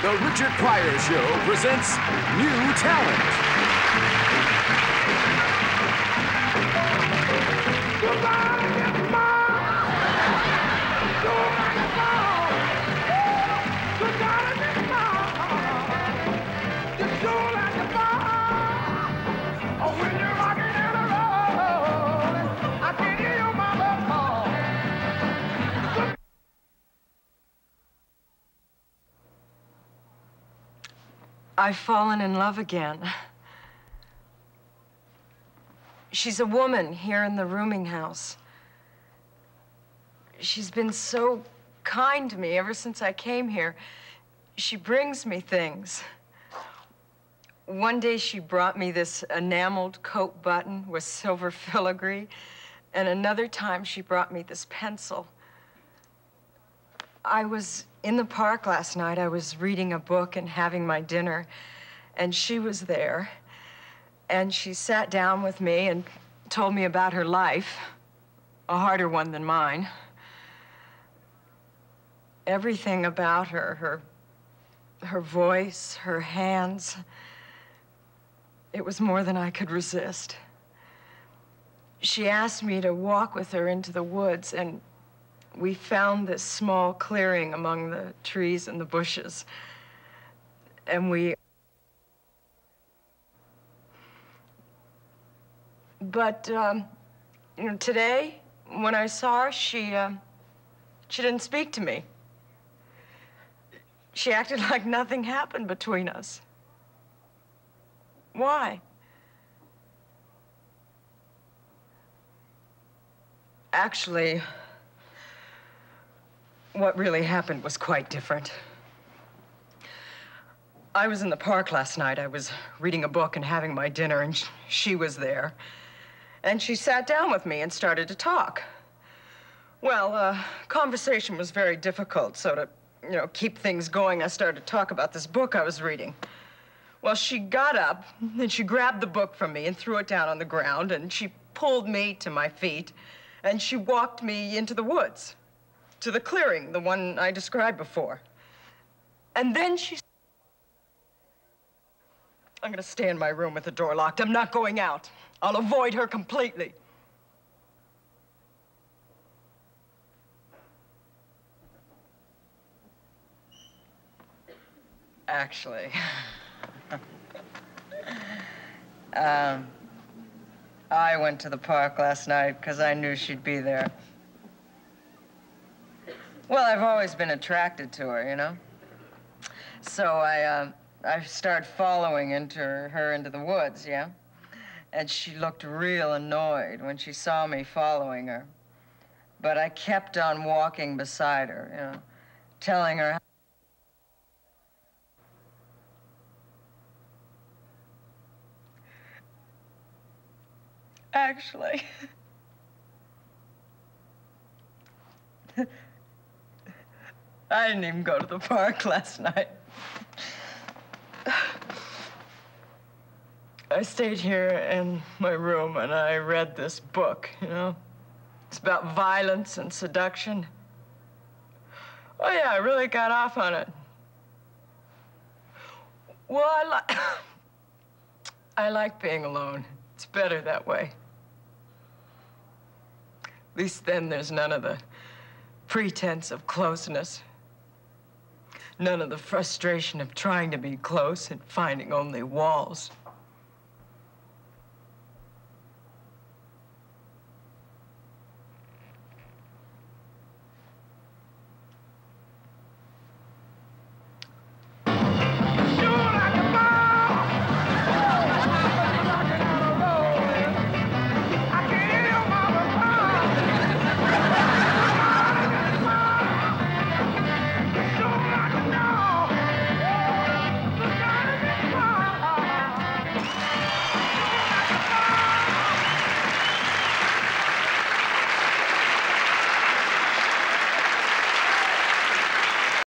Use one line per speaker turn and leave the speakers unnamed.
The Richard Pryor Show presents New Talent.
I've fallen in love again. She's a woman here in the rooming house. She's been so kind to me ever since I came here. She brings me things. One day she brought me this enameled coat button with silver filigree, and another time she brought me this pencil. I was in the park last night. I was reading a book and having my dinner, and she was there. And she sat down with me and told me about her life, a harder one than mine. Everything about her, her voice, her hands, it was more than I could resist. She asked me to walk with her into the woods, and we found this small clearing among the trees and the bushes. And But, you know, today, when I saw her, she didn't speak to me. She acted like nothing happened between us. Why? Actually, what really happened was quite different. I was in the park last night. I was reading a book and having my dinner, and she was there. And she sat down with me and started to talk. Well, conversation was very difficult, so to, you know, keep things going, I started to talk about this book I was reading. Well, she got up, and she grabbed the book from me and threw it down on the ground, and she pulled me to my feet, and she walked me into the woods, to the clearing, the one I described before. And then I'm gonna stay in my room with the door locked. I'm not going out. I'll avoid her completely. Actually, I went to the park last night because I knew she'd be there. Well, I've always been attracted to her, you know? So I started following her into the woods, yeah? And she looked real annoyed when she saw me following her. But I kept on walking beside her, you know, telling her. Actually, I didn't even go to the park last night. I stayed here in my room and I read this book, you know. It's about violence and seduction. Oh, yeah, I really got off on it. Well, I like being alone. It's better that way. At least then there's none of the pretense of closeness. None of the frustration of trying to be close and finding only walls.